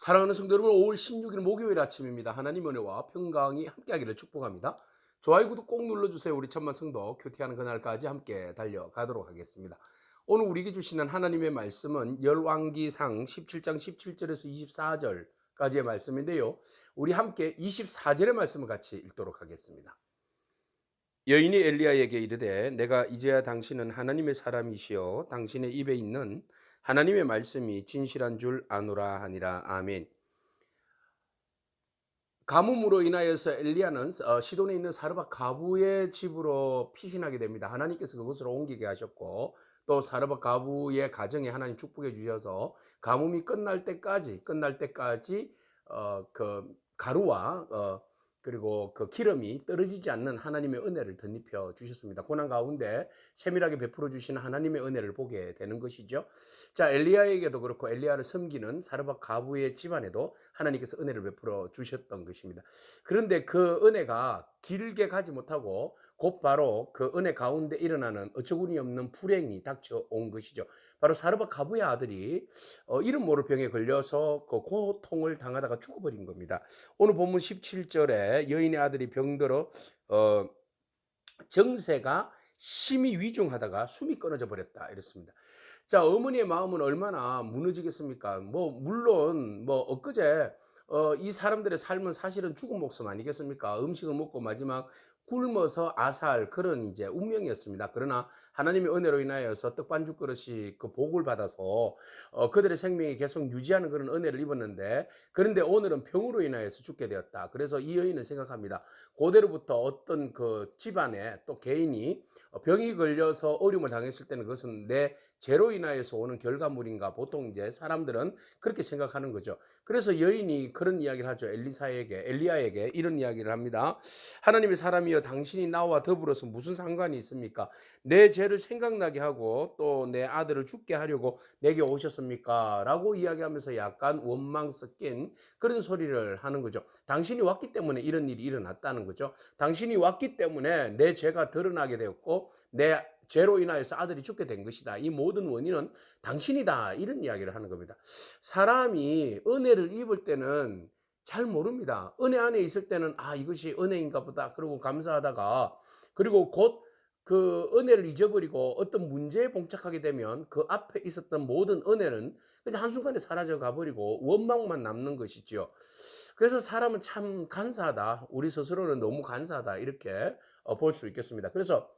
사랑하는 성도 여러분, 5월 16일 목요일 아침입니다. 하나님 은혜와 평강이 함께하기를 축복합니다. 좋아요, 구독 꼭 눌러주세요. 우리 천만 성도 큐티하는 그날까지 함께 달려가도록 하겠습니다. 오늘 우리에게 주시는 하나님의 말씀은 열왕기상 17장 17절에서 24절까지의 말씀인데요. 우리 함께 24절의 말씀을 같이 읽도록 하겠습니다. 여인이 엘리야에게 이르되 내가 이제야 당신은 하나님의 사람이시여 당신의 입에 있는 하나님의 말씀이 진실한 줄 아노라 하니라. 아멘. 가뭄으로 인하여서 엘리야는 시돈에 있는 사르밧 가부의 집으로 피신하게 됩니다. 하나님께서 그곳으로 옮기게 하셨고 또 사르밧 가부의 가정에 하나님 축복해 주셔서 가뭄이 끝날 때까지 그 가루와 그리고 그 기름이 떨어지지 않는 하나님의 은혜를 덧입혀 주셨습니다. 고난 가운데 세밀하게 베풀어 주시는 하나님의 은혜를 보게 되는 것이죠. 자, 엘리야에게도 그렇고 엘리야를 섬기는 사르밧 가부의 집안에도 하나님께서 은혜를 베풀어 주셨던 것입니다. 그런데 그 은혜가 길게 가지 못하고 곧바로 그 은혜 가운데 일어나는 어처구니 없는 불행이 닥쳐온 것이죠. 바로 사르밧 가부의 아들이 이름 모를 병에 걸려서 그 고통을 당하다가 죽어버린 겁니다. 오늘 본문 17절에 여인의 아들이 병들어 정세가 심히 위중하다가 숨이 끊어져 버렸다 이랬습니다. 자, 어머니의 마음은 얼마나 무너지겠습니까? 물론 엊그제 이 사람들의 삶은 사실은 죽은 목숨 아니겠습니까? 음식을 먹고 마지막 굶어서 아사할 그런 이제 운명이었습니다. 그러나 하나님의 은혜로 인하여서 떡반죽 그릇이 그 복을 받아서 그들의 생명이 계속 유지하는 그런 은혜를 입었는데, 그런데 오늘은 병으로 인하여서 죽게 되었다. 그래서 이 여인은 생각합니다. 고대로부터 어떤 그 집안에 또 개인이 병이 걸려서 어려움을 당했을 때는 그것은 내 죄로 인하여서 오는 결과물인가, 보통 이제 사람들은 그렇게 생각하는 거죠. 그래서 여인이 그런 이야기를 하죠. 엘리야에게 이런 이야기를 합니다. 하나님의 사람이여, 당신이 나와 더불어서 무슨 상관이 있습니까? 내 죄를 생각나게 하고 또 내 아들을 죽게 하려고 내게 오셨습니까? 라고 이야기하면서 약간 원망 섞인 그런 소리를 하는 거죠. 당신이 왔기 때문에 이런 일이 일어났다는 거죠. 당신이 왔기 때문에 내 죄가 드러나게 되었고 내 죄로 인하여서 아들이 죽게 된 것이다. 이 모든 원인은 당신이다. 이런 이야기를 하는 겁니다. 사람이 은혜를 입을 때는 잘 모릅니다. 은혜 안에 있을 때는 이것이 은혜인가 보다 그러고 감사하다가, 그리고 곧 그 은혜를 잊어버리고 어떤 문제에 봉착하게 되면 그 앞에 있었던 모든 은혜는 그냥 한순간에 사라져 가버리고 원망만 남는 것이지요. 그래서 사람은 참 간사하다. 우리 스스로는 너무 간사하다. 이렇게 볼 수 있겠습니다. 그래서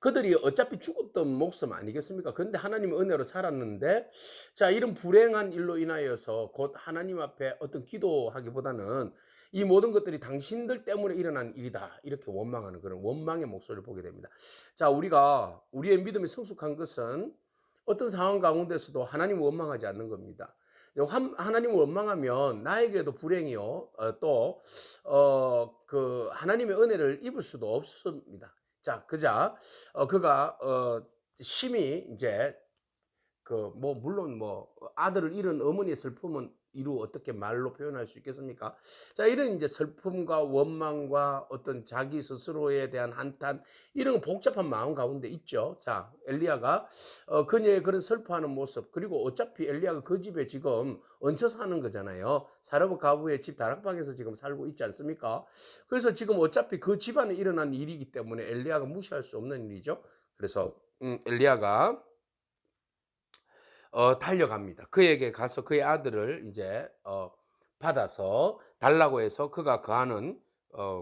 그들이 어차피 죽었던 목숨 아니겠습니까? 그런데 하나님의 은혜로 살았는데, 자, 이런 불행한 일로 인하여서 곧 하나님 앞에 어떤 기도하기보다는 이 모든 것들이 당신들 때문에 일어난 일이다, 이렇게 원망하는 그런 원망의 목소리를 보게 됩니다. 자, 우리의 믿음이 성숙한 것은 어떤 상황 가운데서도 하나님을 원망하지 않는 겁니다. 하나님을 원망하면 나에게도 불행이요, 그 하나님의 은혜를 입을 수도 없습니다. 자, 그가 심히 이제 물론 아들을 잃은 어머니의 슬픔은 이루 어떻게 말로 표현할 수 있겠습니까? 자, 이런 이제 슬픔과 원망과 어떤 자기 스스로에 대한 한탄, 이런 복잡한 마음 가운데 있죠. 자, 엘리야가 그녀의 그런 슬퍼하는 모습, 그리고 어차피 엘리야가 그 집에 지금 얹혀 사는 거잖아요. 사르밧 가부의 집 다락방에서 지금 살고 있지 않습니까? 그래서 지금 어차피 그 집안에 일어난 일이기 때문에 엘리야가 무시할 수 없는 일이죠. 그래서 엘리야가 달려갑니다. 그에게 가서 그의 아들을 이제 받아서 달라고 해서 그가 거하는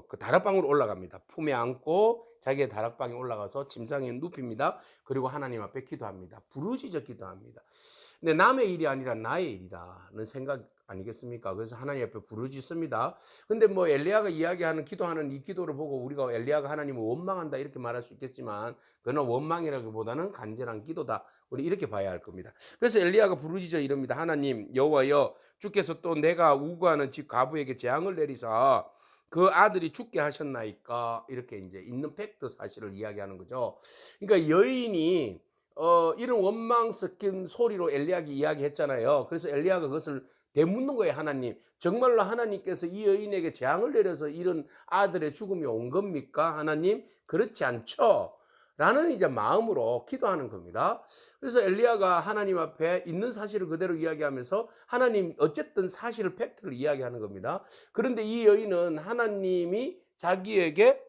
그 다락방으로 올라갑니다. 품에 안고 자기의 다락방에 올라가서 침상에 눕힙니다. 그리고 하나님 앞에 기도합니다. 부르짖어 기도합니다. 근데 남의 일이 아니라 나의 일이라는 생각 아니겠습니까? 그래서 하나님 앞에 부르짖습니다. 근데 엘리야가 이야기하는 기도하는 이 기도를 보고 우리가 엘리야가 하나님을 원망한다 이렇게 말할 수 있겠지만, 그는 원망이라기보다는 간절한 기도다, 우리 이렇게 봐야 할 겁니다. 그래서 엘리야가 부르짖어 이럽니다. 하나님 여호와여, 주께서 또 내가 우거하는 집 가부에게 재앙을 내리사 그 아들이 죽게 하셨나이까? 이렇게 이제 있는 팩트 사실을 이야기하는 거죠. 그러니까 여인이 이런 원망 섞인 소리로 엘리야에게 이야기했잖아요. 그래서 엘리야가 그것을 되묻는 거예요. 하나님, 정말로 하나님께서 이 여인에게 재앙을 내려서 이런 아들의 죽음이 온 겁니까? 하나님, 그렇지 않죠. 라는 이제 마음으로 기도하는 겁니다. 그래서 엘리야가 하나님 앞에 있는 사실을 그대로 이야기하면서 하나님 어쨌든 사실을 팩트를 이야기하는 겁니다. 그런데 이 여인은 하나님이 자기에게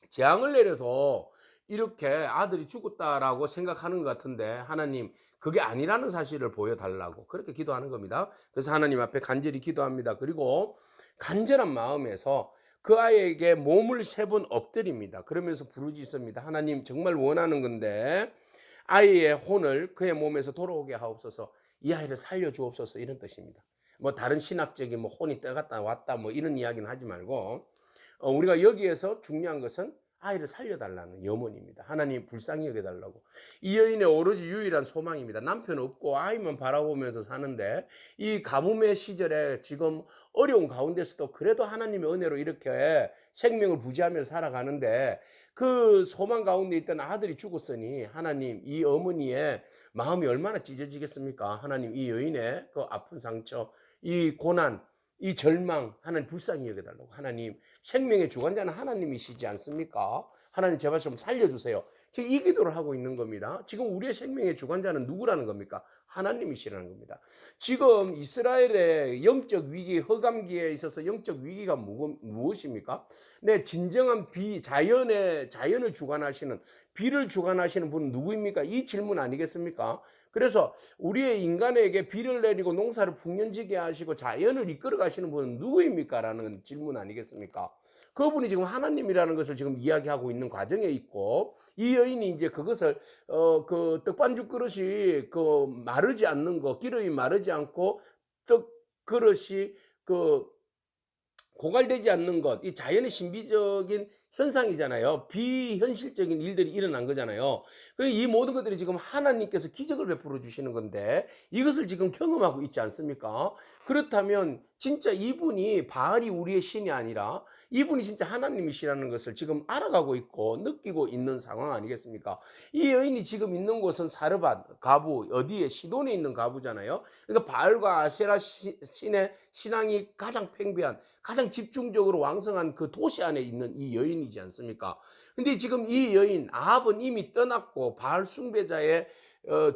재앙을 내려서 이렇게 아들이 죽었다라고 생각하는 것 같은데 하나님 그게 아니라는 사실을 보여달라고 그렇게 기도하는 겁니다. 그래서 하나님 앞에 간절히 기도합니다. 그리고 간절한 마음에서 그 아이에게 몸을 3번 엎드립니다. 그러면서 부르짖습니다. 하나님 정말 원하는 건데 아이의 혼을 그의 몸에서 돌아오게 하옵소서. 이 아이를 살려주옵소서 이런 뜻입니다. 뭐 다른 신학적인 뭐 혼이 떠갔다 왔다 뭐 이런 이야기는 하지 말고 우리가 여기에서 중요한 것은 아이를 살려달라는 염원입니다. 하나님 불쌍히 여겨달라고. 이 여인의 오로지 유일한 소망입니다. 남편 없고 아이만 바라보면서 사는데 이 가뭄의 시절에 지금 어려운 가운데서도 그래도 하나님의 은혜로 이렇게 생명을 부지하면서 살아가는데 그 소망 가운데 있던 아들이 죽었으니 하나님 이 어머니의 마음이 얼마나 찢어지겠습니까? 하나님 이 여인의 그 아픈 상처, 이 고난, 이 절망 하나님 불쌍히 여겨달라고. 하나님 생명의 주관자는 하나님이시지 않습니까? 하나님 제발 좀 살려주세요. 지금 이 기도를 하고 있는 겁니다. 지금 우리의 생명의 주관자는 누구라는 겁니까? 하나님이시라는 겁니다. 지금 이스라엘의 영적 위기, 허감기에 있어서 영적 위기가 무엇입니까? 네, 진정한 자연을 주관하시는, 비를 주관하시는 분은 누구입니까? 이 질문 아니겠습니까? 그래서 우리의 인간에게 비를 내리고 농사를 풍년지게 하시고 자연을 이끌어 가시는 분은 누구입니까? 라는 질문 아니겠습니까? 그분이 지금 하나님이라는 것을 지금 이야기하고 있는 과정에 있고 이 여인이 이제 그것을 그 떡반죽 그릇이 그 마르지 않는 거, 기름이 마르지 않고 떡 그릇이 그 고갈되지 않는 것, 이 자연의 신비적인 현상이잖아요. 비현실적인 일들이 일어난 거잖아요. 그리고 이 모든 것들이 지금 하나님께서 기적을 베풀어 주시는 건데 이것을 지금 경험하고 있지 않습니까? 그렇다면 진짜 이분이 바알이 우리의 신이 아니라 이분이 진짜 하나님이시라는 것을 지금 알아가고 있고 느끼고 있는 상황 아니겠습니까? 이 여인이 지금 있는 곳은 사르밧 가부, 어디에 시돈에 있는 가부잖아요. 그러니까 바알과 아세라 신의 신앙이 가장 팽배한, 가장 집중적으로 왕성한 그 도시 안에 있는 이 여인이지 않습니까? 근데 지금 이 여인 아합은 이미 떠났고 바알 숭배자의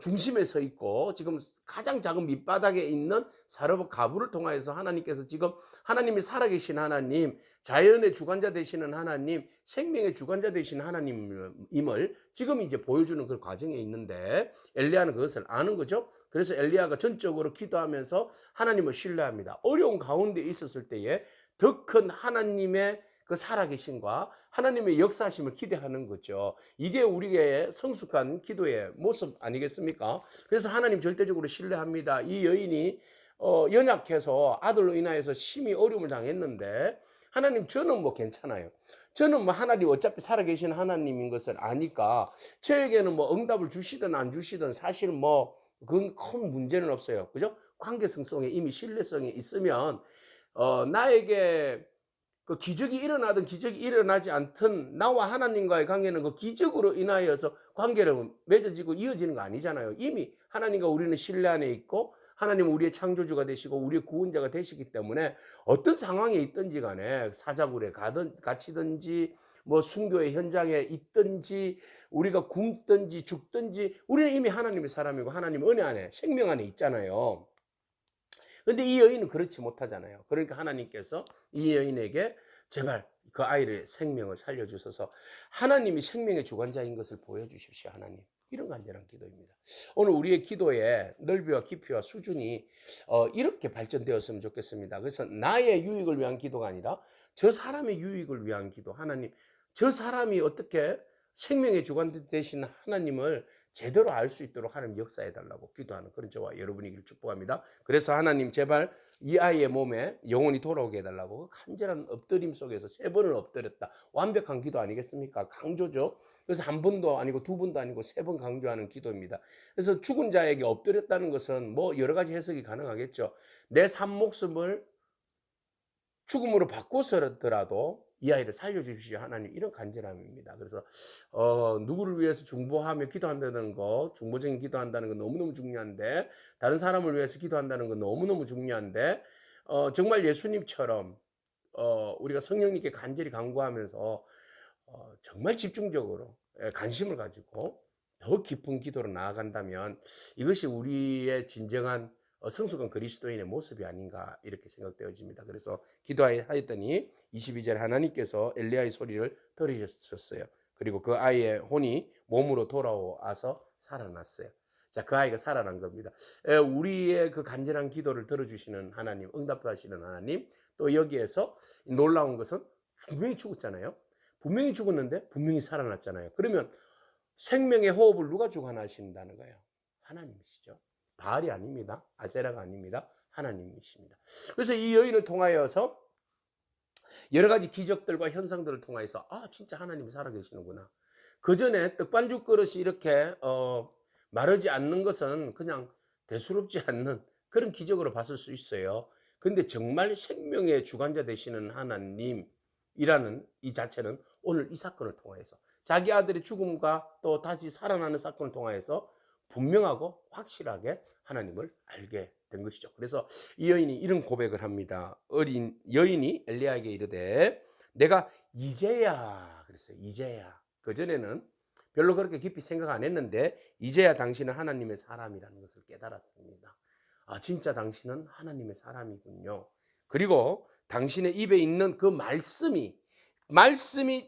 중심에 서 있고 지금 가장 작은 밑바닥에 있는 사르밧 가부를 통하여서 하나님께서 지금 하나님이 살아계신 하나님, 자연의 주관자 되시는 하나님, 생명의 주관자 되신 하나님임을 지금 이제 보여주는 그 과정에 있는데 엘리야는 그것을 아는 거죠. 그래서 엘리야가 전적으로 기도하면서 하나님을 신뢰합니다. 어려운 가운데 있었을 때에 더 큰 하나님의 그 살아계심과 하나님의 역사하심을 기대하는 거죠. 이게 우리의 성숙한 기도의 모습 아니겠습니까? 그래서 하나님 절대적으로 신뢰합니다. 이 여인이 연약해서 아들로 인하여서 심히 어려움을 당했는데 하나님 저는 뭐 괜찮아요. 저는 뭐 하나님 어차피 살아계신 하나님인 것을 아니까 저에게는 뭐 응답을 주시든 안 주시든 사실 뭐 그건 큰 문제는 없어요. 그죠? 관계성 속에 이미 신뢰성이 있으면 나에게 그 기적이 일어나든 기적이 일어나지 않든 나와 하나님과의 관계는 그 기적으로 인하여서 관계를 맺어지고 이어지는 거 아니잖아요. 이미 하나님과 우리는 신뢰 안에 있고 하나님은 우리의 창조주가 되시고 우리의 구원자가 되시기 때문에 어떤 상황에 있든지 간에 사자굴에 갇히든지 뭐 순교의 현장에 있든지 우리가 굶든지 죽든지 우리는 이미 하나님의 사람이고 하나님 은혜 안에 생명 안에 있잖아요. 근데 이 여인은 그렇지 못하잖아요. 그러니까 하나님께서 이 여인에게 제발 그 아이의 생명을 살려주셔서 하나님이 생명의 주관자인 것을 보여주십시오. 하나님. 이런 간절한 기도입니다. 오늘 우리의 기도의 넓이와 깊이와 수준이 이렇게 발전되었으면 좋겠습니다. 그래서 나의 유익을 위한 기도가 아니라 저 사람의 유익을 위한 기도. 하나님, 저 사람이 어떻게 생명의 주관 되신 하나님을 제대로 알 수 있도록 하나님 역사해 달라고 기도하는 그런 저와 여러분이기를 축복합니다. 그래서 하나님 제발 이 아이의 몸에 영혼이 돌아오게 해달라고 간절한 엎드림 속에서 3번을 엎드렸다. 완벽한 기도 아니겠습니까? 강조죠. 그래서 한 번도 아니고 2번도 아니고 3번 강조하는 기도입니다. 그래서 죽은 자에게 엎드렸다는 것은 뭐 여러 가지 해석이 가능하겠죠. 내 삶 목숨을 죽음으로 바꿔서라도 이 아이를 살려주십시오 하나님, 이런 간절함입니다. 그래서 누구를 위해서 중보하며 기도한다는 거, 중보적인 기도한다는 건 너무너무 중요한데 다른 사람을 위해서 기도한다는 건 너무너무 중요한데 정말 예수님처럼 우리가 성령님께 간절히 간구하면서 정말 집중적으로 관심을 가지고 더 깊은 기도로 나아간다면 이것이 우리의 진정한 성숙한 그리스도인의 모습이 아닌가 이렇게 생각되어집니다. 그래서 기도하였더니 22절 하나님께서 엘리야의 소리를 들으셨어요. 그리고 그 아이의 혼이 몸으로 돌아와서 살아났어요. 자, 그 아이가 살아난 겁니다. 우리의 그 간절한 기도를 들어주시는 하나님, 응답하시는 하나님, 또 여기에서 놀라운 것은 분명히 죽었잖아요. 분명히 죽었는데 분명히 살아났잖아요. 그러면 생명의 호흡을 누가 주관하신다는 거예요? 하나님이시죠. 바알이 아닙니다. 아세라가 아닙니다. 하나님이십니다. 그래서 이 여인을 통하여서 여러 가지 기적들과 현상들을 통해서 진짜 하나님이 살아계시는구나. 그 전에 떡반죽 그릇이 이렇게 마르지 않는 것은 그냥 대수롭지 않는 그런 기적으로 봤을 수 있어요. 근데 정말 생명의 주관자 되시는 하나님이라는 이 자체는 오늘 이 사건을 통해서 자기 아들의 죽음과 또 다시 살아나는 사건을 통해서 분명하고 확실하게 하나님을 알게 된 것이죠. 그래서 이 여인이 이런 고백을 합니다. 어린 여인이 엘리야에게 이르되 내가 이제야 그랬어요. 이제야. 그전에는 별로 그렇게 깊이 생각 안 했는데 이제야 당신은 하나님의 사람이라는 것을 깨달았습니다. 진짜 당신은 하나님의 사람이군요. 그리고 당신의 입에 있는 그 말씀이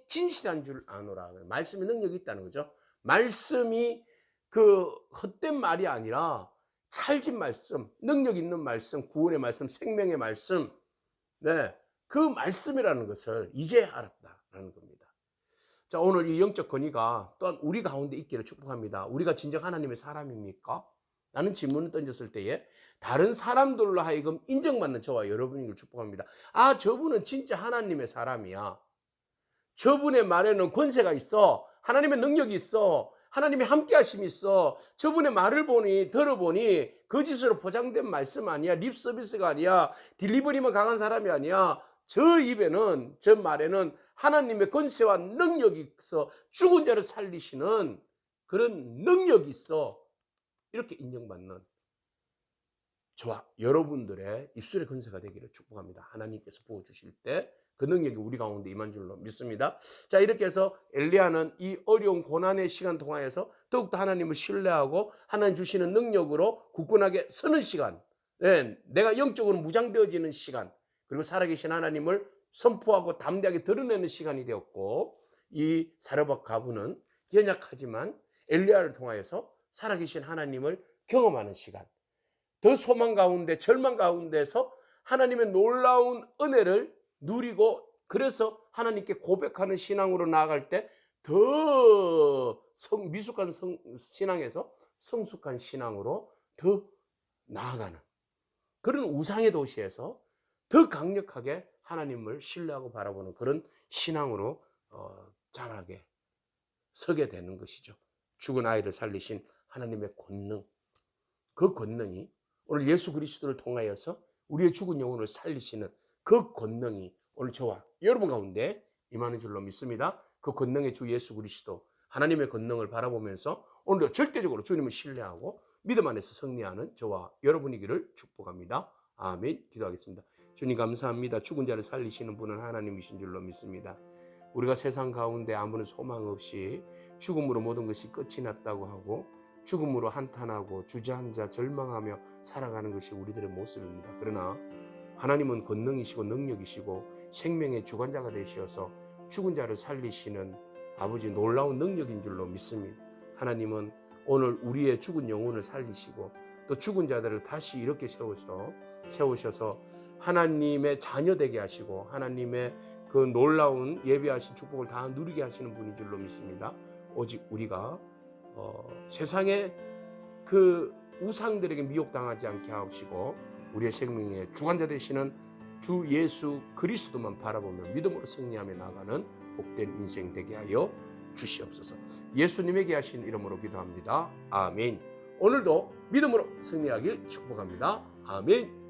진실한 줄 아노라. 말씀이 능력이 있다는 거죠. 말씀이 그 헛된 말이 아니라 찰진 말씀, 능력 있는 말씀, 구원의 말씀, 생명의 말씀, 그 말씀이라는 것을 이제 알았다라는 겁니다. 자, 오늘 이 영적 권위가 또한 우리 가운데 있기를 축복합니다. 우리가 진정 하나님의 사람입니까? 라는 질문을 던졌을 때에 다른 사람들로 하여금 인정받는 저와 여러분이길 축복합니다. 저분은 진짜 하나님의 사람이야. 저분의 말에는 권세가 있어. 하나님의 능력이 있어. 하나님의 함께 하심이 있어. 저분의 말을 들어보니 거짓으로 포장된 말씀 아니야. 립 서비스가 아니야. 딜리버리만 강한 사람이 아니야. 저 입에는, 저 말에는 하나님의 권세와 능력이 있어. 죽은 자를 살리시는 그런 능력이 있어. 이렇게 인정받는 저와 여러분들의 입술의 권세가 되기를 축복합니다. 하나님께서 부어주실 때 그 능력이 우리 가운데 임한 줄로 믿습니다. 자, 이렇게 해서 엘리야는 이 어려운 고난의 시간 통하여서 더욱더 하나님을 신뢰하고 하나님 주시는 능력으로 굳건하게 서는 시간, 내가 영적으로 무장되어지는 시간, 그리고 살아계신 하나님을 선포하고 담대하게 드러내는 시간이 되었고, 이 사르밧 과부는 연약하지만 엘리야를 통하여서 살아계신 하나님을 경험하는 시간, 더 소망 가운데 절망 가운데서 하나님의 놀라운 은혜를 누리고, 그래서 하나님께 고백하는 신앙으로 나아갈 때 더 미숙한 신앙에서 성숙한 신앙으로 더 나아가는 그런 우상의 도시에서 더 강력하게 하나님을 신뢰하고 바라보는 그런 신앙으로 자라게 서게 되는 것이죠. 죽은 아이를 살리신 하나님의 권능, 그 권능이 오늘 예수 그리스도를 통하여서 우리의 죽은 영혼을 살리시는 그 권능이 오늘 저와 여러분 가운데 임하는 줄로 믿습니다. 그 권능의 주 예수 그리스도, 하나님의 권능을 바라보면서 오늘도 절대적으로 주님을 신뢰하고 믿음 안에서 승리하는 저와 여러분이기를 축복합니다. 아멘. 기도하겠습니다. 주님 감사합니다. 죽은 자를 살리시는 분은 하나님이신 줄로 믿습니다. 우리가 세상 가운데 아무런 소망 없이 죽음으로 모든 것이 끝이 났다고 하고 죽음으로 한탄하고 주저앉아 절망하며 살아가는 것이 우리들의 모습입니다. 그러나 하나님은 권능이시고 능력이시고 생명의 주관자가 되셔서 죽은 자를 살리시는 아버지 놀라운 능력인 줄로 믿습니다. 하나님은 오늘 우리의 죽은 영혼을 살리시고 또 죽은 자들을 다시 이렇게 세우셔서 하나님의 자녀 되게 하시고 하나님의 그 놀라운 예비하신 축복을 다 누리게 하시는 분인 줄로 믿습니다. 오직 우리가 세상의 그 우상들에게 미혹당하지 않게 하시고 우리의 생명의 주관자 되시는 주 예수 그리스도만 바라보며 믿음으로 승리하며 나가는 복된 인생 되게 하여 주시옵소서. 예수님에게 하신 이름으로 기도합니다. 아멘. 오늘도 믿음으로 승리하길 축복합니다. 아멘.